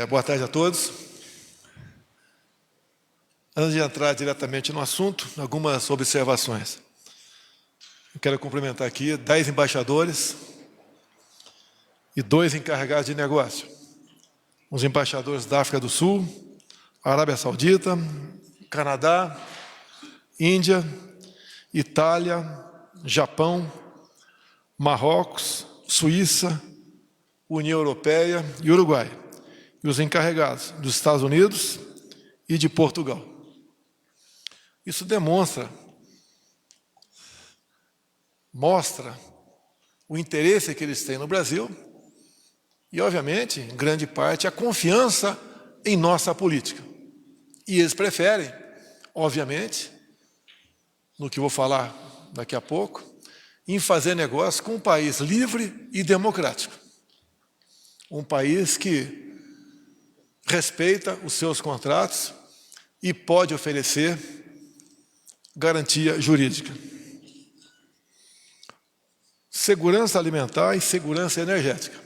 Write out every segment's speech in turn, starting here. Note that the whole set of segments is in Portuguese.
Boa tarde a todos. Antes de entrar diretamente no assunto, algumas observações. Eu quero cumprimentar aqui 10 embaixadores e 2 encarregados de negócio. Os embaixadores da África do Sul, Arábia Saudita, Canadá, Índia, Itália, Japão, Marrocos, Suíça, União Europeia e Uruguai. E os encarregados dos Estados Unidos e de Portugal. Isso mostra o interesse que eles têm no Brasil e, obviamente, em grande parte, a confiança em nossa política. E eles preferem, obviamente, no que vou falar daqui a pouco, em fazer negócio com um país livre e democrático. Um país que respeita os seus contratos e pode oferecer garantia jurídica. Segurança alimentar e segurança energética.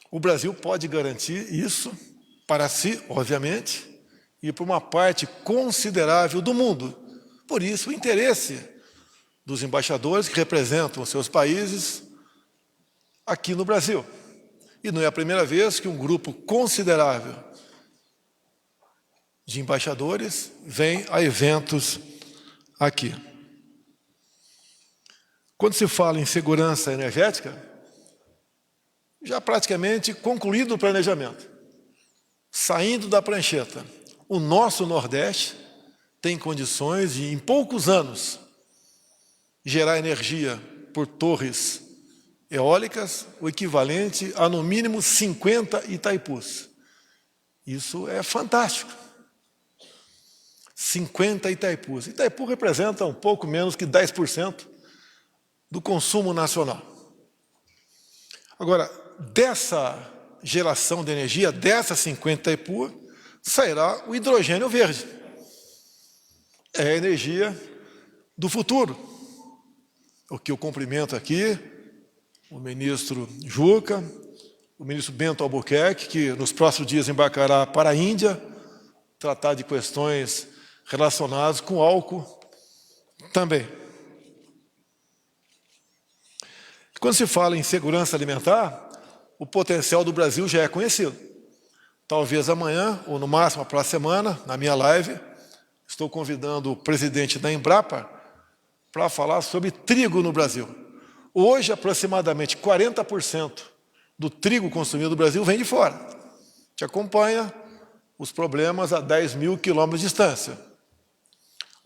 O Brasil pode garantir isso para si, obviamente, e para uma parte considerável do mundo. Por isso, o interesse dos embaixadores que representam os seus países aqui no Brasil. E não é a primeira vez que um grupo considerável de embaixadores vem a eventos aqui. Quando se fala em segurança energética, já praticamente concluído o planejamento, saindo da prancheta, o nosso Nordeste tem condições de, em poucos anos, gerar energia por torres eólicas, o equivalente a, no mínimo, 50 Itaipus. Isso é fantástico. 50 Itaipus. Itaipu representa um pouco menos que 10% do consumo nacional. Agora, dessa geração de energia, dessas 50 Itaipu, sairá o hidrogênio verde. É a energia do futuro. O que eu cumprimento aqui, o ministro Juca, o ministro Bento Albuquerque, que nos próximos dias embarcará para a Índia, tratar de questões relacionadas com álcool também. Quando se fala em segurança alimentar, o potencial do Brasil já é conhecido. Talvez amanhã, ou no máximo a próxima semana, na minha live, estou convidando o presidente da Embrapa para falar sobre trigo no Brasil. Hoje, aproximadamente 40% do trigo consumido no Brasil vem de fora. A gente acompanha os problemas a 10 mil quilômetros de distância.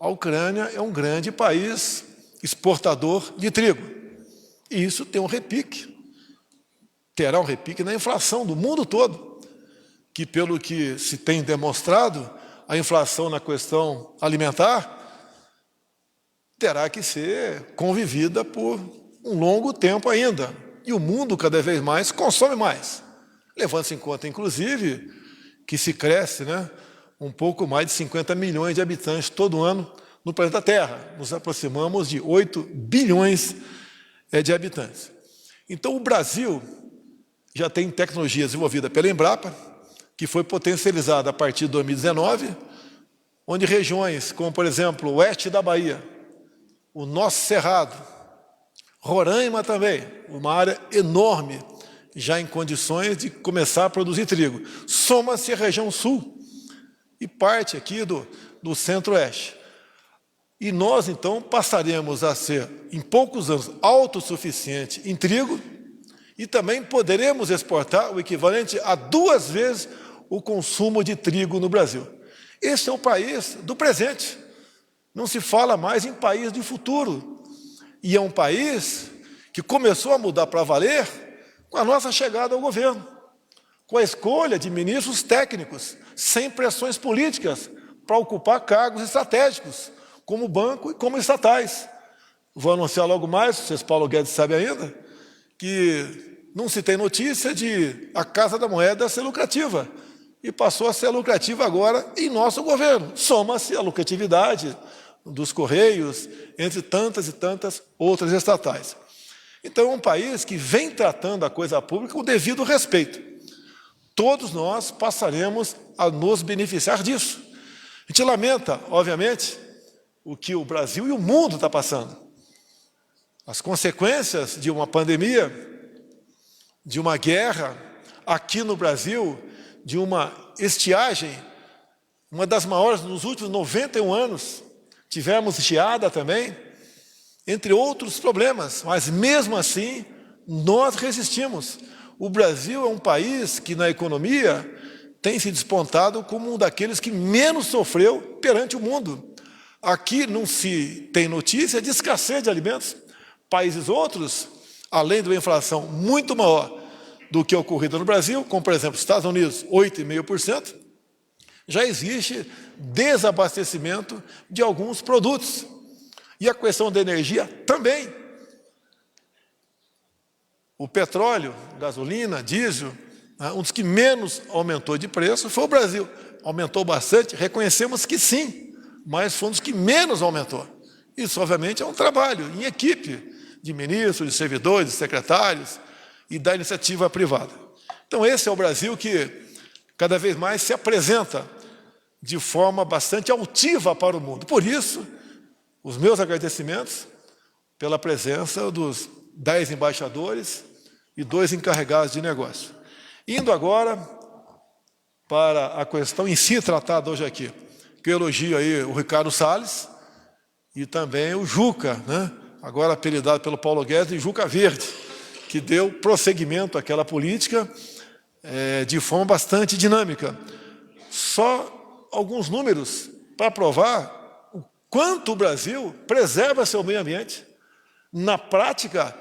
A Ucrânia é um grande país exportador de trigo. E isso tem um repique. Terá um repique na inflação do mundo todo, que, pelo que se tem demonstrado, a inflação na questão alimentar terá que ser convivida por um longo tempo ainda. E o mundo, cada vez mais, consome mais. Levando-se em conta, inclusive, que se cresce, um pouco mais de 50 milhões de habitantes todo ano no planeta Terra. Nos aproximamos de 8 bilhões de habitantes. Então, o Brasil já tem tecnologia desenvolvida pela Embrapa, que foi potencializada a partir de 2019, onde regiões como, por exemplo, o oeste da Bahia, o nosso Cerrado, Roraima também, uma área enorme, já em condições de começar a produzir trigo. Soma-se a região sul e parte aqui do centro-oeste. E nós, então, passaremos a ser, em poucos anos, autossuficiente em trigo e também poderemos exportar o equivalente a 2 vezes o consumo de trigo no Brasil. Esse é o país do presente. Não se fala mais em país de futuro. E é um país que começou a mudar para valer com a nossa chegada ao governo, com a escolha de ministros técnicos, sem pressões políticas, para ocupar cargos estratégicos, como banco e como estatais. Vou anunciar logo mais, vocês Paulo Guedes sabe ainda, que não se tem notícia de a Casa da Moeda ser lucrativa, e passou a ser lucrativa agora em nosso governo. Soma-se a lucratividade dos Correios, entre tantas e tantas outras estatais. Então, é um país que vem tratando a coisa pública com o devido respeito. todos nós passaremos a nos beneficiar disso. A gente lamenta, obviamente, o que o Brasil e o mundo está passando. As consequências de uma pandemia, de uma guerra, aqui no Brasil, de uma estiagem, uma das maiores nos últimos 91 anos, tivemos geada também, entre outros problemas, mas mesmo assim, nós resistimos. O Brasil é um país que na economia tem se despontado como um daqueles que menos sofreu perante o mundo. Aqui não se tem notícia de escassez de alimentos. Países outros, além de uma inflação muito maior do que a ocorrida no Brasil, como por exemplo Estados Unidos, 8,5%, já existe desabastecimento de alguns produtos. E a questão da energia também. O petróleo, gasolina, diesel, um dos que menos aumentou de preço foi o Brasil. Aumentou bastante, reconhecemos que sim, mas foi um dos que menos aumentou. Isso, obviamente, é um trabalho em equipe de ministros, de servidores, de secretários e da iniciativa privada. Então, esse é o Brasil que cada vez mais se apresenta de forma bastante altiva para o mundo. Por isso, os meus agradecimentos pela presença dos 10 embaixadores e 2 encarregados de negócio. Indo agora para a questão em si tratada hoje aqui, que eu elogio aí o Ricardo Salles e também o Juca, né? Agora apelidado pelo Paulo Guedes de Juca Verde, que deu prosseguimento àquela política de forma bastante dinâmica. Só alguns números para provar o quanto o Brasil preserva seu meio ambiente. Na prática,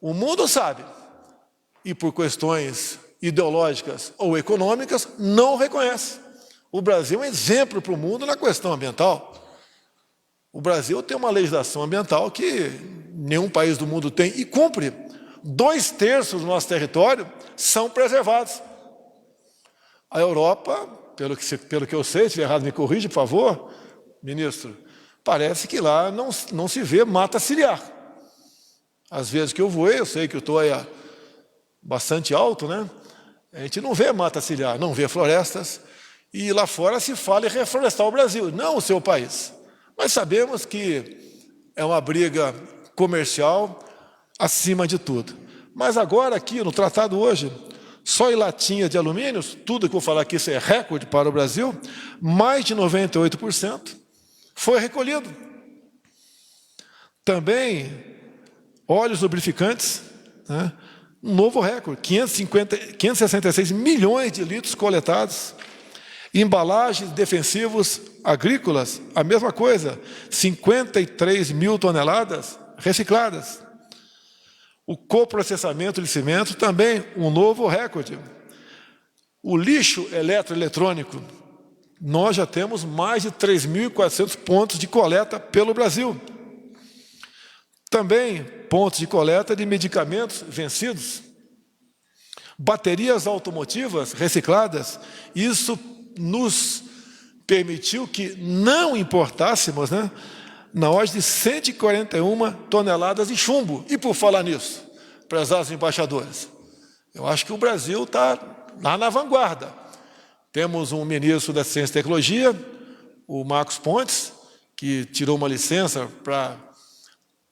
o mundo sabe, e por questões ideológicas ou econômicas, não reconhece. O Brasil é um exemplo para o mundo na questão ambiental. O Brasil tem uma legislação ambiental que nenhum país do mundo tem e cumpre. 2/3 do nosso território são preservados. A Europa, pelo que eu sei, se estiver errado me corrige, por favor, ministro, parece que lá não se vê mata ciliar. Às vezes que eu voei, eu sei que eu estou aí bastante alto, né? A gente não vê mata ciliar, não vê florestas, e lá fora se fala em reflorestar o Brasil, não o seu país. Mas sabemos que é uma briga comercial acima de tudo. Mas agora aqui no tratado hoje, só em latinha de alumínio, tudo que eu vou falar aqui, isso é recorde para o Brasil, mais de 98% foi recolhido. Também óleos lubrificantes, né? Um novo recorde, 566 milhões de litros coletados. Embalagens defensivos agrícolas, a mesma coisa, 53 mil toneladas recicladas. O coprocessamento de cimento também um novo recorde. O lixo eletroeletrônico, nós já temos mais de 3.400 pontos de coleta pelo Brasil. Também pontos de coleta de medicamentos vencidos. Baterias automotivas recicladas, isso nos permitiu que não importássemos, né, na ordem de 141 toneladas de chumbo. E por falar nisso, prezados embaixadores, eu acho que o Brasil está lá na vanguarda. Temos um ministro da Ciência e Tecnologia, o Marcos Pontes, que tirou uma licença para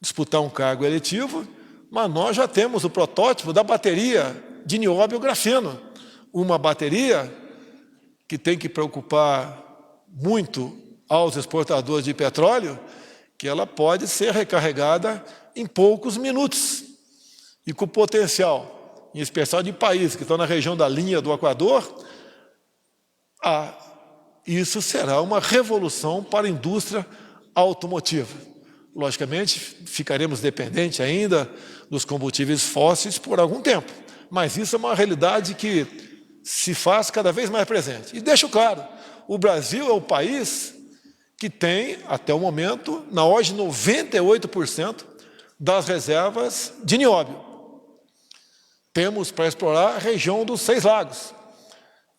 disputar um cargo eletivo, mas nós já temos o protótipo da bateria de nióbio grafeno, uma bateria que tem que preocupar muito aos exportadores de petróleo, que ela pode ser recarregada em poucos minutos. E com potencial, em especial de países que estão na região da linha do Equador, isso será uma revolução para a indústria automotiva. Logicamente, ficaremos dependentes ainda dos combustíveis fósseis por algum tempo, mas isso é uma realidade que se faz cada vez mais presente. E deixo claro, o Brasil é o país que tem, até o momento, na ordem de 98% das reservas de nióbio. Temos para explorar a região dos 6 lagos.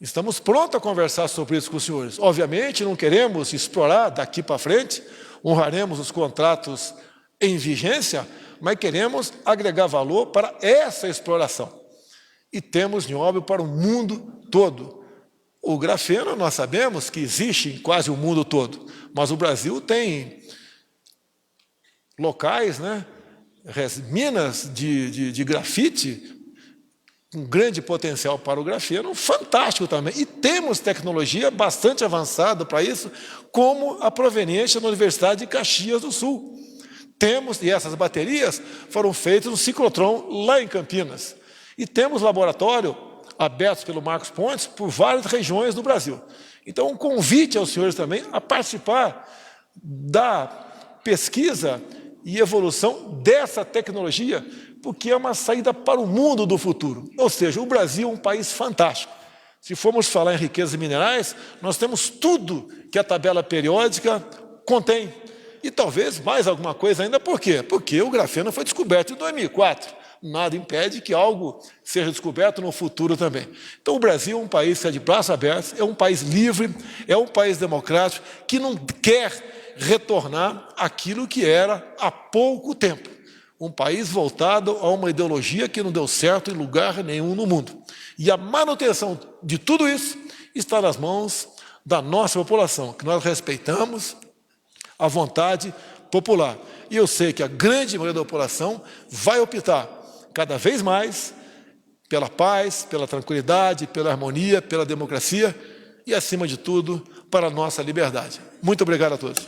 Estamos prontos a conversar sobre isso com os senhores. Obviamente, não queremos explorar daqui para frente, honraremos os contratos em vigência, mas queremos agregar valor para essa exploração. E temos nióbio para o mundo todo. O grafeno, nós sabemos que existe em quase o mundo todo, mas o Brasil tem locais, né, minas de grafite, com grande potencial para o grafeno, fantástico também. E temos tecnologia bastante avançada para isso, como a proveniente da Universidade de Caxias do Sul. Temos, e essas baterias foram feitas no ciclotron lá em Campinas. E temos laboratório abertos pelo Marcos Pontes por várias regiões do Brasil. Então, um convite aos senhores também a participar da pesquisa e evolução dessa tecnologia, porque é uma saída para o mundo do futuro. Ou seja, o Brasil é um país fantástico. Se formos falar em riquezas minerais, nós temos tudo que a tabela periódica contém. E talvez mais alguma coisa ainda. Por quê? Porque o grafeno foi descoberto em 2004. Nada impede que algo seja descoberto no futuro também. Então, o Brasil é um país que é de braços abertos, é um país livre, é um país democrático, que não quer retornar aquilo que era há pouco tempo. Um país voltado a uma ideologia que não deu certo em lugar nenhum no mundo. E a manutenção de tudo isso está nas mãos da nossa população, que nós respeitamos a vontade popular. E eu sei que a grande maioria da população vai optar cada vez mais pela paz, pela tranquilidade, pela harmonia, pela democracia e, acima de tudo, para a nossa liberdade. Muito obrigado a todos.